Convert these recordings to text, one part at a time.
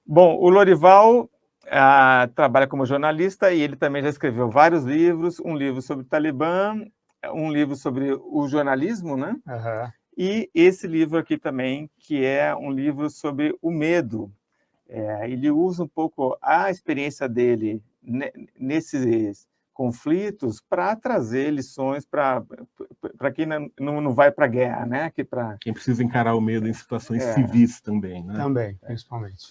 Bom, o Lorival trabalha como jornalista e ele também já escreveu vários livros, um livro sobre o Talibã, um livro sobre o jornalismo, né? Uhum. E esse livro aqui também, que é um livro sobre o medo. Ele usa um pouco a experiência dele nesses conflitos para trazer lições para quem não vai para a guerra, né? Quem precisa encarar o medo em situações civis também, né? Também, principalmente.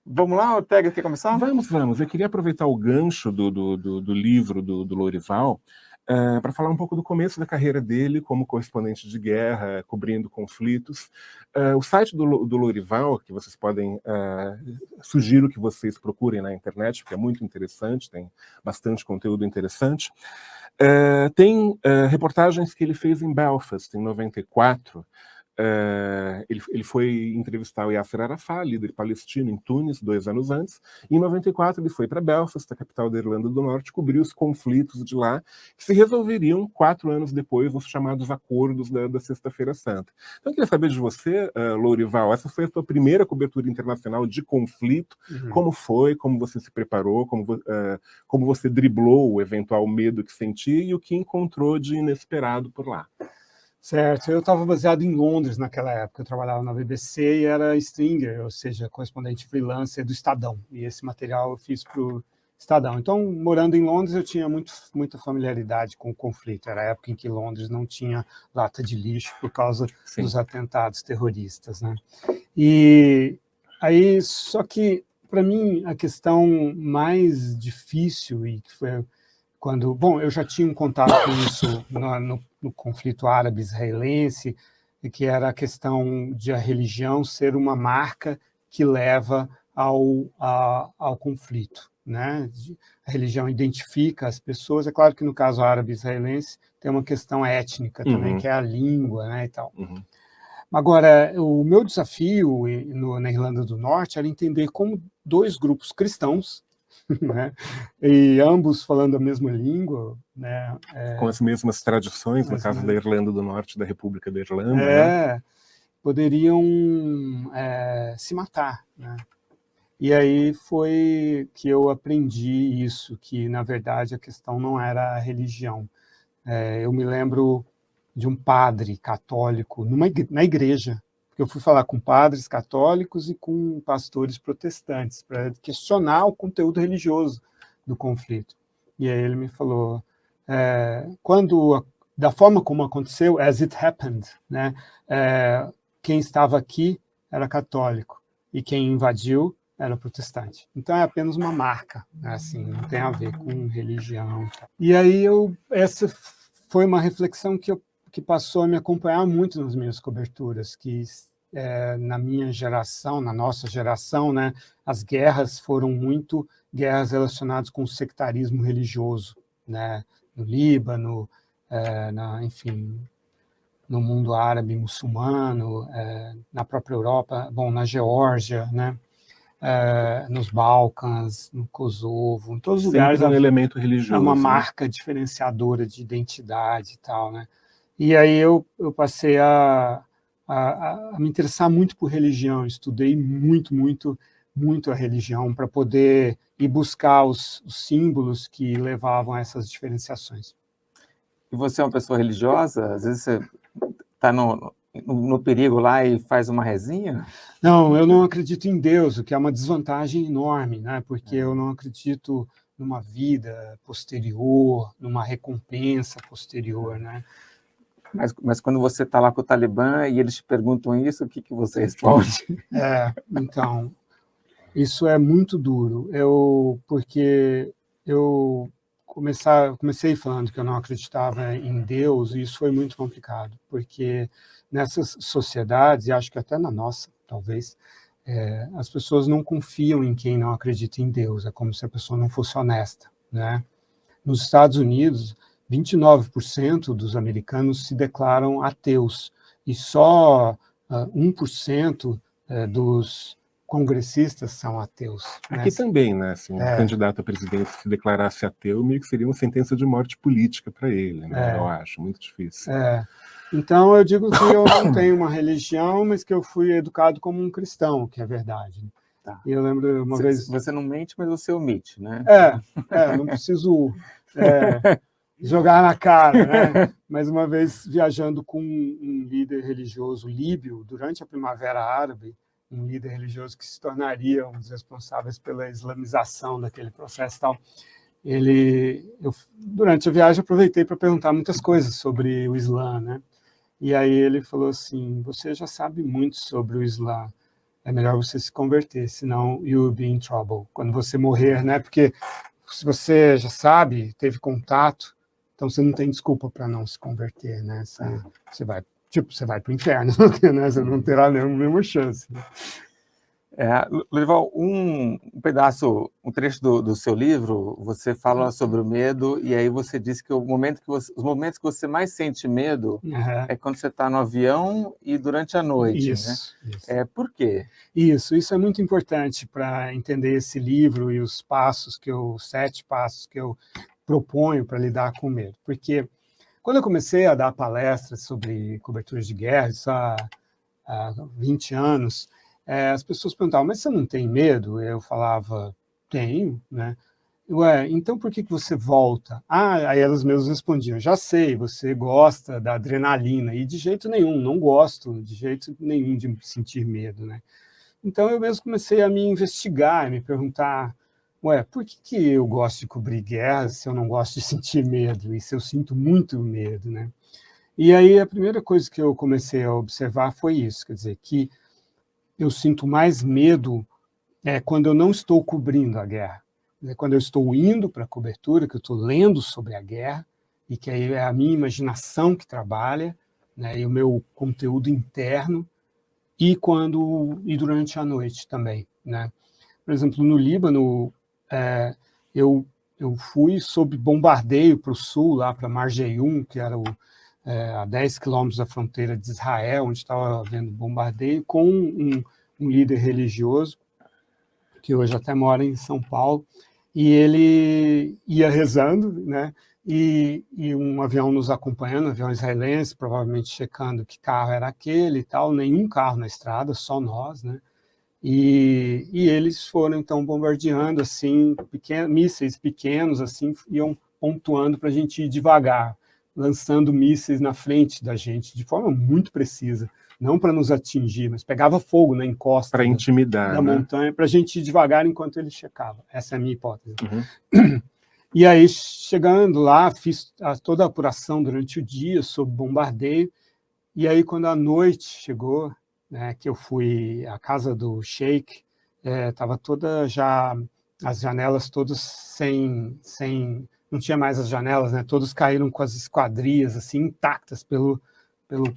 Vamos lá, Ortega, quer começar? Vamos. Eu queria aproveitar o gancho do livro do Lorival para falar um pouco do começo da carreira dele como correspondente de guerra, cobrindo conflitos. O site do Lorival, que vocês podem... sugiro que vocês procurem na internet, porque é muito interessante, tem bastante conteúdo interessante. Tem reportagens que ele fez em Belfast, em 94. Ele foi entrevistar o Yasser Arafat, líder palestino, em Tunis, 2 anos antes. E em 94 ele foi para Belfast, a capital da Irlanda do Norte, cobrir os conflitos de lá, que se resolveriam 4 anos depois nos chamados Acordos da Sexta-feira Santa. Então eu queria saber de você, Lorival, essa foi a tua primeira cobertura internacional de conflito. Uhum. Como foi? Como você se preparou? Como você driblou o eventual medo que sentia e o que encontrou de inesperado por lá? Certo, eu estava baseado em Londres naquela época, eu trabalhava na BBC e era stringer, ou seja, correspondente freelancer do Estadão, e esse material eu fiz para o Estadão. Então, morando em Londres, eu tinha muita familiaridade com o conflito, era a época em que Londres não tinha lata de lixo por causa dos atentados terroristas, né? E aí, só que, para mim, a questão mais difícil, e que foi quando... Bom, eu já tinha um contato com isso no conflito árabe-israelense, que era a questão de a religião ser uma marca que leva ao conflito, né? A religião identifica as pessoas. É claro que no caso árabe-israelense tem uma questão étnica também, que é a língua, né, e tal. Agora, o meu desafio na Irlanda do Norte era entender como 2 grupos cristãos, né, e ambos falando a mesma língua, né, com as mesmas tradições, no caso da Irlanda do Norte, da República da Irlanda, né? Poderiam se matar, né? E aí foi que eu aprendi isso, que na verdade a questão não era a religião. Eu me lembro de um padre católico na igreja, porque eu fui falar com padres católicos e com pastores protestantes para questionar o conteúdo religioso do conflito. E aí ele me falou, da forma como aconteceu, as it happened, né? Quem estava aqui era católico e quem invadiu era protestante. Então é apenas uma marca, né? Assim, não tem a ver com religião. E aí essa foi uma reflexão que passou a me acompanhar muito nas minhas coberturas, que na minha geração, na nossa geração, né, as guerras foram muito guerras relacionadas com o sectarismo religioso, né, no Líbano, enfim, no mundo árabe muçulmano, na própria Europa, bom, na Geórgia, né, nos Balcãs, no Kosovo, em todos os lugares. Sempre um elemento religioso. É uma marca diferenciadora de identidade e tal, né? E aí eu passei a me interessar muito por religião, estudei muito a religião para poder ir buscar os símbolos que levavam a essas diferenciações. E você é uma pessoa religiosa? Às vezes você está no perigo lá e faz uma rezinha? Não, eu não acredito em Deus, o que é uma desvantagem enorme, né? Porque eu não acredito numa vida posterior, numa recompensa posterior, né? Mas quando você está lá com o Talibã e eles te perguntam isso, o que você responde? Então, isso é muito duro, porque eu comecei falando que eu não acreditava em Deus, e isso foi muito complicado, porque nessas sociedades, e acho que até na nossa, talvez, as pessoas não confiam em quem não acredita em Deus, é como se a pessoa não fosse honesta, né? Nos Estados Unidos, 29% dos americanos se declaram ateus, e só 1% dos congressistas são ateus. Aqui também, né? Assim, um candidato à presidência se declarasse ateu, meio que seria uma sentença de morte política para ele, né? Eu acho, muito difícil. Então, eu digo que eu não tenho uma religião, mas que eu fui educado como um cristão, que é verdade. Tá. E eu lembro uma vez... Você não mente, mas você omite, né? Não preciso jogar na cara, né? Mas uma vez viajando com um líder religioso líbio, durante a Primavera Árabe, um líder religioso que se tornaria um dos responsáveis pela islamização daquele processo e tal, durante a viagem, aproveitei para perguntar muitas coisas sobre o Islã, né? E aí ele falou assim, você já sabe muito sobre o Islã, é melhor você se converter, senão you'll be in trouble, quando você morrer, né? Porque se você já sabe, teve contato, então você não tem desculpa para não se converter, né? Você vai para o inferno, né? Você não terá nenhuma chance. Né? Lorival, um pedaço, um trecho do seu livro, você fala sobre o medo, e aí você disse que os momentos que você mais sente medo é quando você está no avião e durante a noite. Isso. Por quê? Isso é muito importante para entender esse livro e os 7 passos que eu proponho para lidar com o medo. Porque quando eu comecei a dar palestras sobre coberturas de guerra, isso há 20 anos, as pessoas perguntavam, mas você não tem medo? Eu falava, tenho, né? Ué, então por que você volta? Aí elas mesmas respondiam, já sei, você gosta da adrenalina, e de jeito nenhum, não gosto de jeito nenhum de sentir medo, né? Então eu mesmo comecei a me investigar, me perguntar, ué, por que eu gosto de cobrir guerras se eu não gosto de sentir medo, e se eu sinto muito medo, né? E aí a primeira coisa que eu comecei a observar foi isso, quer dizer, que eu sinto mais medo quando eu não estou cobrindo a guerra. Quando eu estou indo para a cobertura, que eu estou lendo sobre a guerra, e que aí é a minha imaginação que trabalha, né, e o meu conteúdo interno, e durante a noite também. Né? Por exemplo, no Líbano, eu fui sob bombardeio para o sul, lá para Marjeyoun, que era a 10 quilômetros da fronteira de Israel, onde estava havendo bombardeio, com um líder religioso, que hoje até mora em São Paulo, e ele ia rezando, né? E um avião nos acompanhando, um avião israelense, provavelmente checando que carro era aquele e tal, nenhum carro na estrada, só nós, né? E eles foram, então, bombardeando, assim, mísseis pequenos, assim, iam pontuando para a gente ir devagar, lançando mísseis na frente da gente, de forma muito precisa, não para nos atingir, mas pegava fogo na encosta para intimidar, da montanha, para a gente ir devagar enquanto ele checava. Essa é a minha hipótese. Uhum. E aí, chegando lá, fiz toda a apuração durante o dia sob bombardeio, e aí, quando a noite chegou, né, que eu fui à casa do sheik, estava toda já, as janelas todas sem não tinha mais as janelas, né, todos caíram com as esquadrias assim, intactas pelo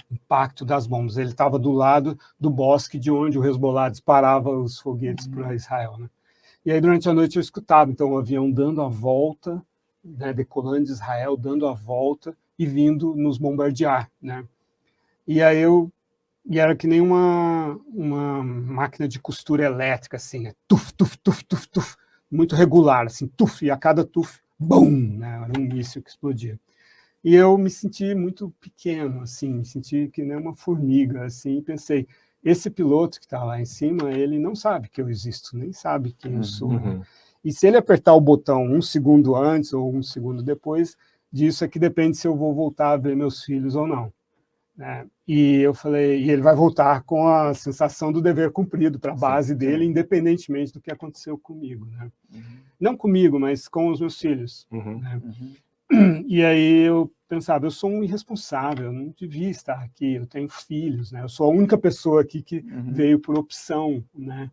impacto das bombas. Ele estava do lado do bosque de onde o Hezbollah disparava os foguetes para Israel. Né? E aí, durante a noite, eu escutava então, o avião dando a volta, né, decolando de Israel, dando a volta e vindo nos bombardear. Né? E aí era que nem uma máquina de costura elétrica, assim, né? Tuf, tuf, tuf, tuf, tuf, muito regular, assim, tuf, e a cada tuf, bum, né? Era um míssil que explodia. E eu me senti muito pequeno, assim, me senti que nem uma formiga, assim, e pensei, esse piloto que está lá em cima, ele não sabe que eu existo, nem sabe quem eu sou. Uhum. E se ele apertar o botão 1 segundo antes ou 1 segundo depois, disso é que depende se eu vou voltar a ver meus filhos ou não. Né? E eu falei, e ele vai voltar com a sensação do dever cumprido para a base dele, independentemente do que aconteceu comigo. Né? Uhum. Não comigo, mas com os meus filhos. Uhum. Né? Uhum. E aí eu pensava, eu sou um irresponsável, eu não devia estar aqui, eu tenho filhos, né? Eu sou a única pessoa aqui que veio por opção. Né?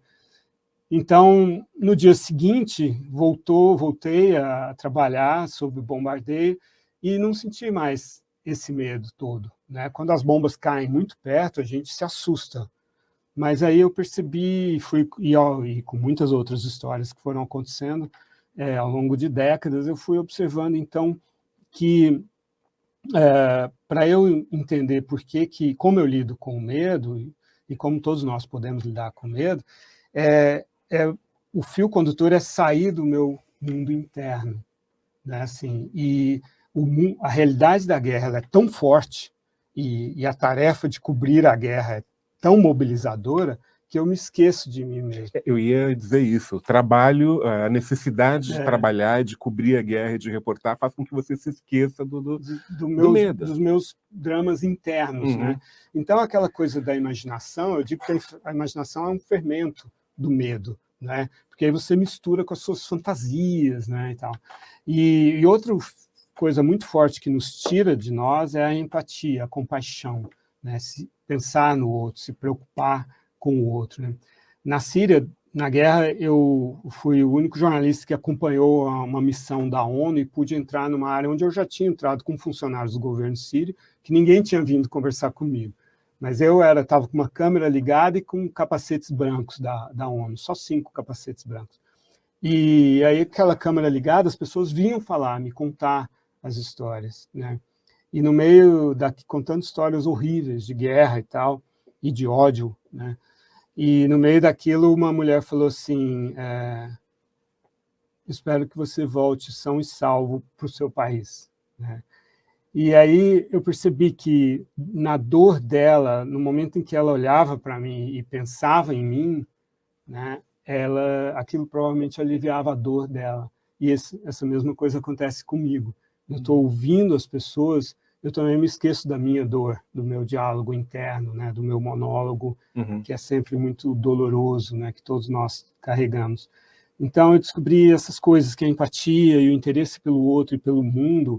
Então, no dia seguinte, voltei a trabalhar sobre o bombardeio e não senti mais esse medo todo. Né? Quando as bombas caem muito perto, a gente se assusta. Mas aí eu percebi, e com muitas outras histórias que foram acontecendo ao longo de décadas, eu fui observando, então, que para eu entender como eu lido com o medo, e como todos nós podemos lidar com o medo, o fio condutor é sair do meu mundo interno. Né? Assim, e a realidade da guerra ela é tão forte e a tarefa de cobrir a guerra é tão mobilizadora que eu me esqueço de mim mesmo. Eu ia dizer isso. O trabalho, a necessidade de trabalhar, de cobrir a guerra e de reportar, faz com que você se esqueça do medo. Dos meus dramas internos, né? Então, aquela coisa da imaginação, eu digo que a imaginação é um fermento do medo, né? Porque aí você mistura com as suas fantasias, né, e tal. E outra coisa muito forte que nos tira de nós é a empatia, a compaixão, né? Se pensar no outro, se preocupar com o outro, né? Na Síria, na guerra, eu fui o único jornalista que acompanhou uma missão da ONU e pude entrar numa área onde eu já tinha entrado com funcionários do governo sírio, que ninguém tinha vindo conversar comigo. Mas eu estava com uma câmera ligada e com capacetes brancos da ONU, só 5 capacetes brancos. E aí, aquela câmera ligada, as pessoas vinham falar, me contar as histórias, né? E no meio contando histórias horríveis de guerra e tal, e de ódio, né? E no meio daquilo, uma mulher falou assim, espero que você volte são e salvo para o seu país, né? E aí eu percebi que na dor dela, no momento em que ela olhava para mim e pensava em mim, né, aquilo provavelmente aliviava a dor dela. E essa mesma coisa acontece comigo. Eu estou ouvindo as pessoas, eu também me esqueço da minha dor, do meu diálogo interno, né, do meu monólogo, que é sempre muito doloroso, né, que todos nós carregamos. Então eu descobri essas coisas, que a empatia e o interesse pelo outro e pelo mundo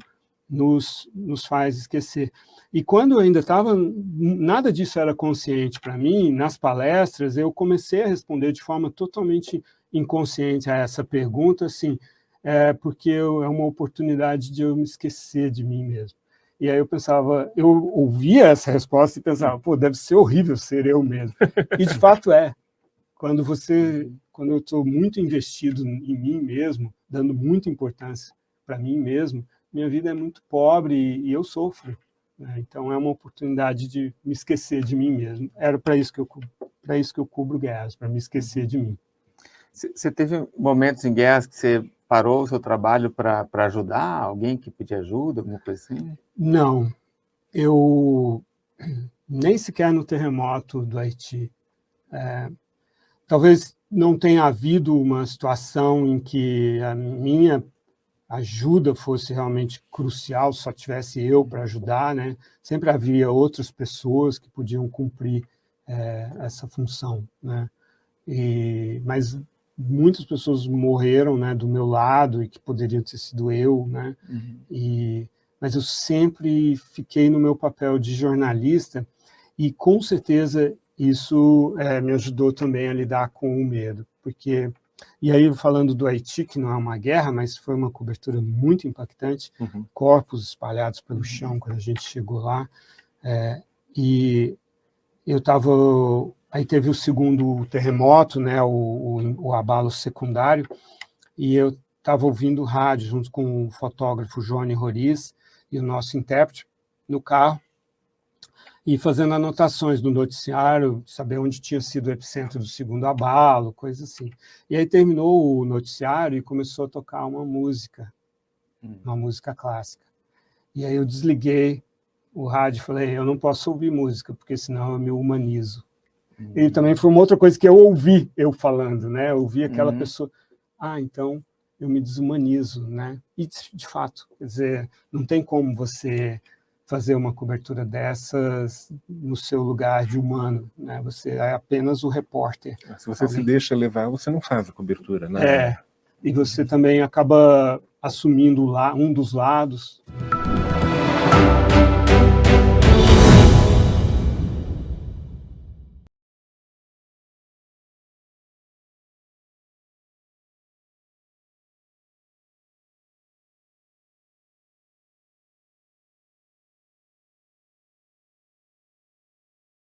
nos faz esquecer. E quando eu ainda estava, nada disso era consciente para mim, nas palestras eu comecei a responder de forma totalmente inconsciente a essa pergunta, assim, porque é uma oportunidade de eu me esquecer de mim mesmo. E aí eu pensava, eu ouvia essa resposta e pensava, pô, deve ser horrível ser eu mesmo. E de fato é. Quando eu estou muito investido em mim mesmo, dando muita importância para mim mesmo, minha vida é muito pobre e eu sofro, né? Então é uma oportunidade de me esquecer de mim mesmo. Era para isso que eu cubro guerras, para me esquecer de mim. Você teve momentos em guerras que você parou o seu trabalho para ajudar alguém que pedia ajuda, alguma coisa assim? Não, eu nem sequer no terremoto do Haiti. Talvez não tenha havido uma situação em que a minha ajuda fosse realmente crucial, só tivesse eu para ajudar, né? Sempre havia outras pessoas que podiam cumprir essa função, né? Mas muitas pessoas morreram, né, do meu lado e que poderiam ter sido eu, né? Mas eu sempre fiquei no meu papel de jornalista e com certeza isso me ajudou também a lidar com o medo, porque e aí, falando do Haiti, que não é uma guerra, mas foi uma cobertura muito impactante, corpos espalhados pelo chão quando a gente chegou lá, e eu estava... Aí teve o segundo terremoto, né, o abalo secundário, e eu estava ouvindo rádio junto com o fotógrafo Johnny Roriz e o nosso intérprete no carro, e fazendo anotações do noticiário, saber onde tinha sido o epicentro do segundo abalo, coisa assim. E aí terminou o noticiário e começou a tocar uma música clássica. E aí eu desliguei o rádio e falei, eu não posso ouvir música, porque senão eu me humanizo. E também foi uma outra coisa que eu ouvi, eu falando, né? Eu ouvi aquela pessoa, então eu me desumanizo, né? E, de fato, quer dizer, não tem como você fazer uma cobertura dessas no seu lugar de humano, né? Você é apenas o repórter. Se você se deixa levar, você não faz a cobertura, né? E você também acaba assumindo um dos lados.